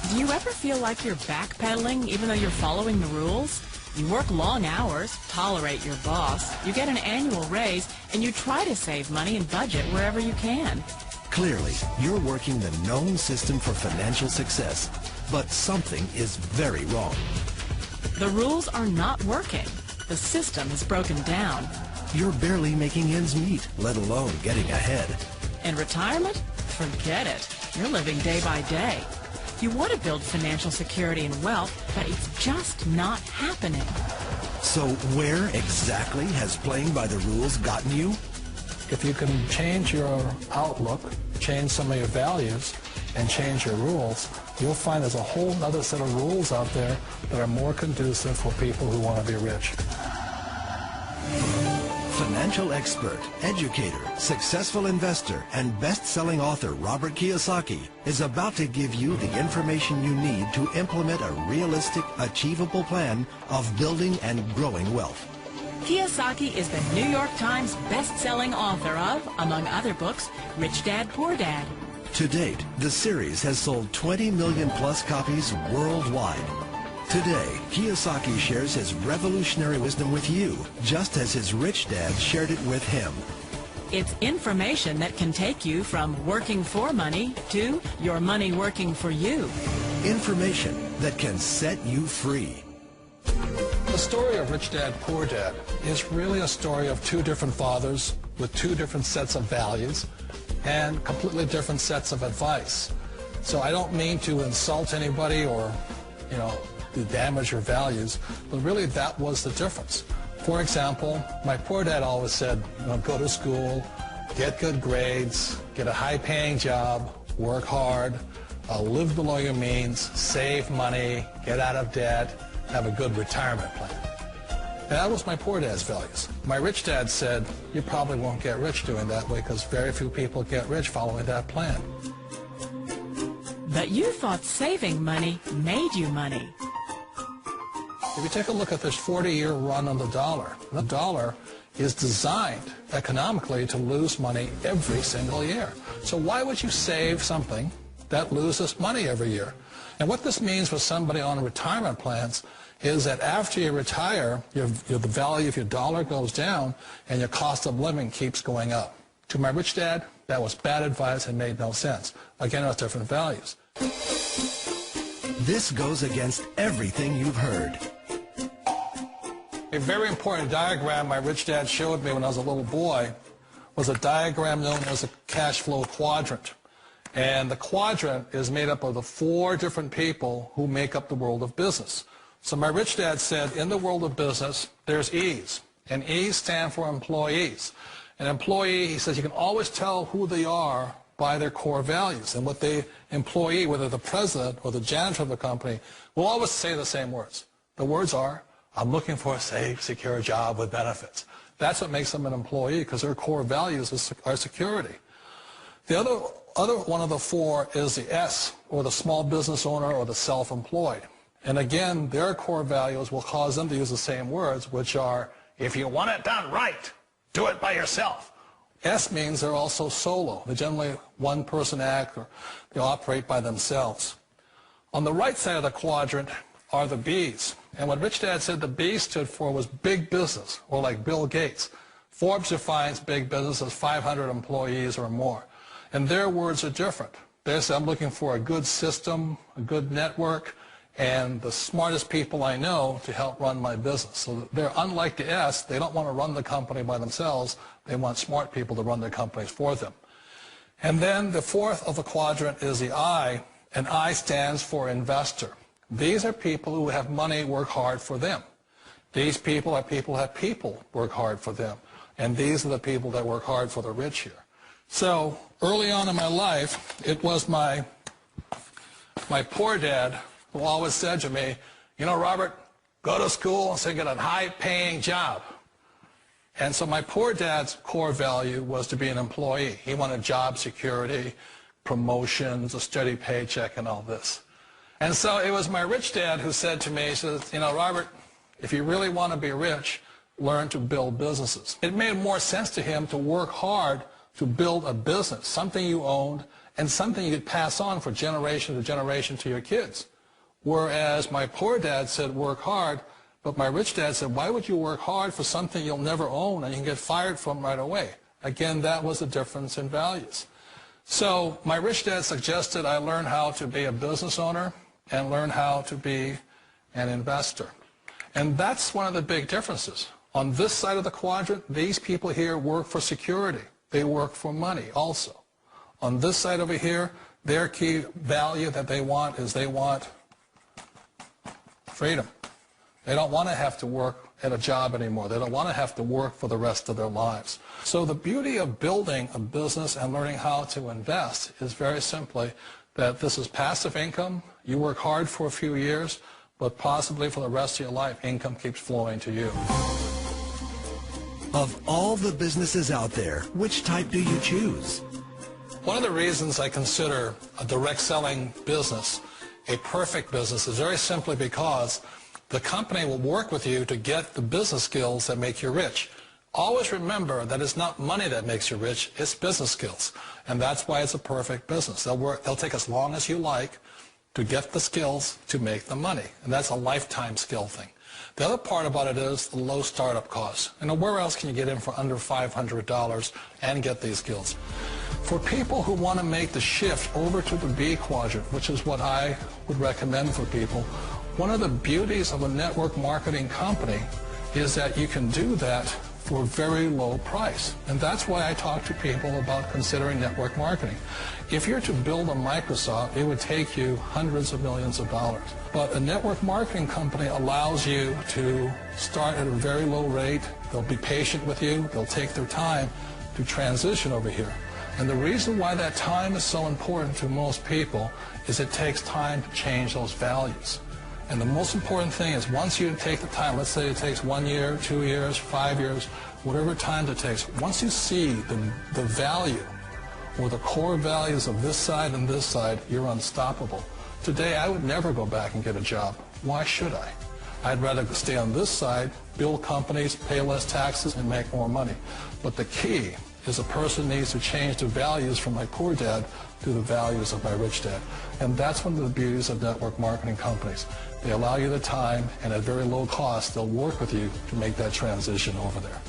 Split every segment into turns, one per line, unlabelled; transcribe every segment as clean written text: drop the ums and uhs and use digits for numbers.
Do you ever feel like you're backpedaling even though you're following the rules? You work long hours, tolerate your boss, you get an annual raise, and you try to save money and budget wherever you can.
Clearly, you're working the known system for financial success, but something is very wrong.
The rules are not working. The system is broken down.
You're barely making ends meet, let alone getting ahead.
And retirement? Forget it. You're living day by day. You want to build financial security and wealth, but it's just not happening.
So where exactly has playing by the rules gotten you?
If you can change your outlook, change some of your values, and change your rules, you'll find there's a whole other set of rules out there that are more conducive for people who want to be rich.
Financial expert, educator, successful investor, and best-selling author Robert Kiyosaki is about to give you the information you need to implement a realistic, achievable plan of building and growing wealth.
Kyosaki is the New York Times best-selling author of, among other books, Rich Dad, Poor Dad.
To date, the series has sold 20 million plus copies worldwide. Today, Kiyosaki shares his revolutionary wisdom with you, just as his rich dad shared it with him.
It's information that can take you from working for money to your money working for you.
Information that can set you free.
The story of Rich Dad, Poor Dad is really a story of two different fathers with two different sets of values and completely different sets of advice. So I don't mean to insult anybody or, to damage your values, but really that was the difference. For example, my poor dad always said, go to school, get good grades, get a high-paying job, work hard, live below your means, save money, get out of debt, have a good retirement plan. And that was my poor dad's values. My rich dad said, you probably won't get rich doing that way because very few people get rich following that plan.
But you thought saving money made you money.
If you take a look at this 40-year run on the dollar is designed economically to lose money every single year. So why would you save something that loses money every year? And what this means for somebody on retirement plans is that after you retire, the value of your dollar goes down and your cost of living keeps going up. To my rich dad, that was bad advice and made no sense. Again, it was different values.
This goes against everything you've heard.
A very important diagram my rich dad showed me when I was a little boy was a diagram known as a cash flow quadrant. And the quadrant is made up of the four different people who make up the world of business. So my rich dad said, in the world of business, there's E's. And E's stand for employees. An employee, he says, you can always tell who they are by their core values. And what the employee, whether the president or the janitor of the company, will always say the same words. The words are, I'm looking for a safe, secure job with benefits. That's what makes them an employee, because their core values are security. The other one of the four is the S, or the small business owner or the self-employed. And again, their core values will cause them to use the same words, which are, if you want it done right, do it by yourself. S means they're also solo. They're generally one-person act, or they operate by themselves. On the right side of the quadrant are the B's. And what Rich Dad said the B stood for was big business, or like Bill Gates. Forbes defines big business as 500 employees or more. And their words are different. They say, I'm looking for a good system, a good network, and the smartest people I know to help run my business. So they're unlike the S. They don't want to run the company by themselves. They want smart people to run their companies for them. And then the fourth of the quadrant is the I, and I stands for investor. These are people who have money work hard for them. These people are people who have people work hard for them. And these are the people that work hard for the rich here. So early on in my life, it was my poor dad who always said to me, Robert, go to school and get a high-paying job. And so my poor dad's core value was to be an employee. He wanted job security, promotions, a steady paycheck, and all this. And so it was my rich dad who said to me, he says, Robert, if you really want to be rich, learn to build businesses. It made more sense to him to work hard to build a business, something you owned and something you could pass on for generation to generation to your kids. Whereas my poor dad said work hard, but my rich dad said, why would you work hard for something you'll never own and you can get fired from right away? Again, that was the difference in values. So my rich dad suggested I learn how to be a business owner and learn how to be an investor. And that's one of the big differences. On this side of the quadrant, these people here work for security. They work for money also. On this side over here, their key value that they want is they want freedom. They don't want to have to work at a job anymore. They don't want to have to work for the rest of their lives. So the beauty of building a business and learning how to invest is very simply that this is passive income. You work hard for a few years, but possibly for the rest of your life, income keeps flowing to you.
Of all the businesses out there, which type do you choose?
One of the reasons I consider a direct selling business a perfect business is very simply because the company will work with you to get the business skills that make you rich. Always remember that it's not money that makes you rich, it's business skills. And that's why it's a perfect business. They'll take as long as you like to get the skills to make the money. And that's a lifetime skill thing. The other part about it is the low startup costs. You know, where else can you get in for under $500 and get these skills? For people who want to make the shift over to the B quadrant, which is what I would recommend for people, one of the beauties of a network marketing company is that you can do that for a very low price. And that's why I talk to people about considering network marketing. If you're to build a Microsoft, it would take you hundreds of millions of dollars. But a network marketing company allows you to start at a very low rate. They'll be patient with you. They'll take their time to transition over here. And the reason why that time is so important to most people is it takes time to change those values. And the most important thing is once you take the time, let's say it takes 1 year, 2 years, 5 years, whatever time it takes, once you see the value or the core values of this side and this side, you're unstoppable. Today, I would never go back and get a job. Why should I? I'd rather stay on this side, build companies, pay less taxes, and make more money. But the key is a person needs to change the values from my poor dad to the values of my rich dad. And that's one of the beauties of network marketing companies. They allow you the time, and at very low cost, they'll work with you to make that transition over there.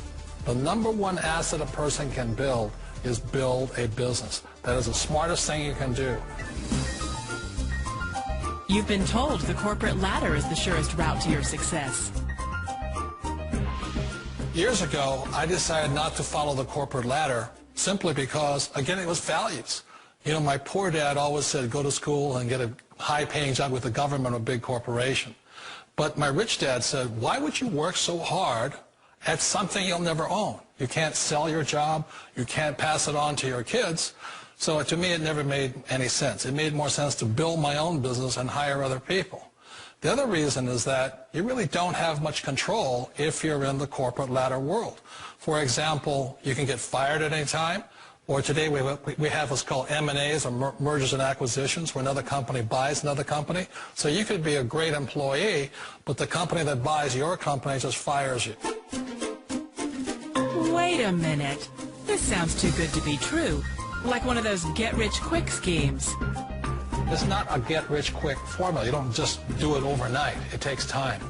The number one asset a person can build is build a business. That is the smartest thing you can do.
You've been told the corporate ladder is the surest route to your success.
Years ago, I decided not to follow the corporate ladder simply because, again, it was values. You know, my poor dad always said, go to school and get a high-paying job with the government or a big corporation. But my rich dad said, why would you work so hard at something you'll never own? You can't sell your job. You can't pass it on to your kids. So to me, it never made any sense. It made more sense to build my own business and hire other people. The other reason is that you really don't have much control if you're in the corporate ladder world. For example, you can get fired at any time, or today we have what's called M&As, or mergers and acquisitions, where another company buys another company. So you could be a great employee, but the company that buys your company just fires you.
Wait a minute. This sounds too good to be true. Like one of those get-rich-quick schemes.
It's not a get-rich-quick formula. You don't just do it overnight. It takes time.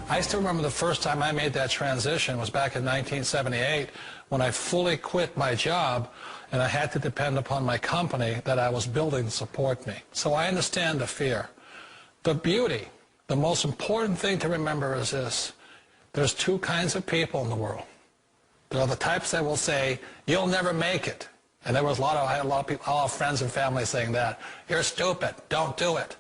I still remember the first time I made that transition was back in 1978 when I fully quit my job and I had to depend upon my company that I was building to support me. So I understand the fear. The beauty, the most important thing to remember is this. There's two kinds of people in the world. There are the types that will say, you'll never make it. And there was I had a lot of people, a lot of friends and family saying that. You're stupid. Don't do it.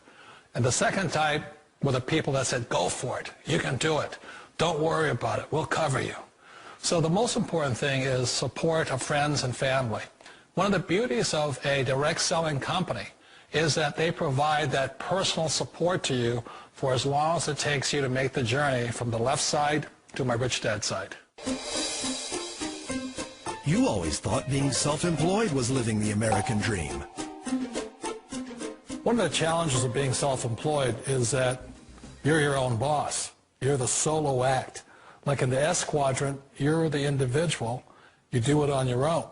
And the second type were the people that said, go for it. You can do it. Don't worry about it. We'll cover you. So the most important thing is support of friends and family. One of the beauties of a direct selling company is that they provide that personal support to you for as long as it takes you to make the journey from the left side to my rich dad side.
You always thought being self-employed was living the American dream.
One of the challenges of being self-employed is that you're your own boss. You're the solo act. Like in the S quadrant, you're the individual. You do it on your own.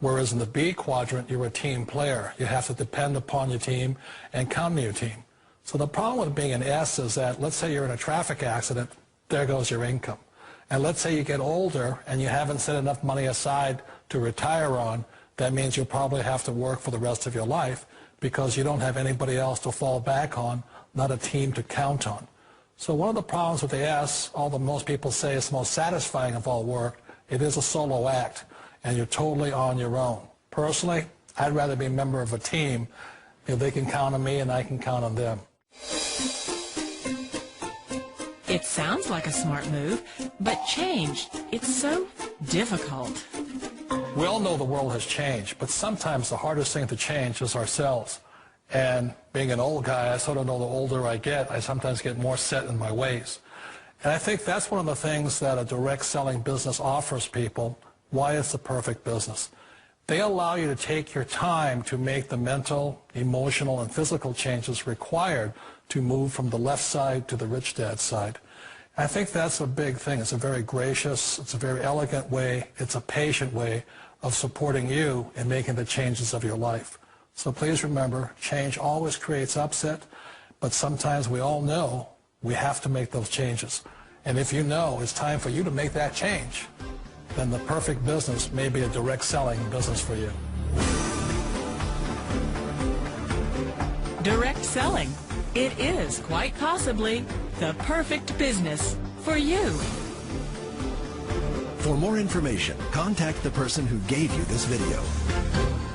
Whereas in the B quadrant, you're a team player. You have to depend upon your team and count on your team. So the problem with being an S is that, let's say you're in a traffic accident, there goes your income. And let's say you get older and you haven't set enough money aside to retire on, that means you'll probably have to work for the rest of your life because you don't have anybody else to fall back on, not a team to count on. So one of the problems with the S, although most people say it's the most satisfying of all work, it is a solo act, and you're totally on your own. Personally, I'd rather be a member of a team if they can count on me and I can count on them.
It sounds like a smart move, but change, it's so difficult.
We all know the world has changed, but sometimes the hardest thing to change is ourselves. And being an old guy, I sort of know the older I get, I sometimes get more set in my ways. And I think that's one of the things that a direct selling business offers people, why it's the perfect business. They allow you to take your time to make the mental, emotional, and physical changes required to move from the left side to the rich dad side. I think that's a big thing. It's a very gracious, it's a very elegant way, it's a patient way of supporting you in making the changes of your life. So please remember, change always creates upset, but sometimes we all know we have to make those changes. And if you know it's time for you to make that change, then the perfect business may be a direct selling business for you.
Direct selling. It is quite possibly the perfect business for you.
For more information, contact the person who gave you this video.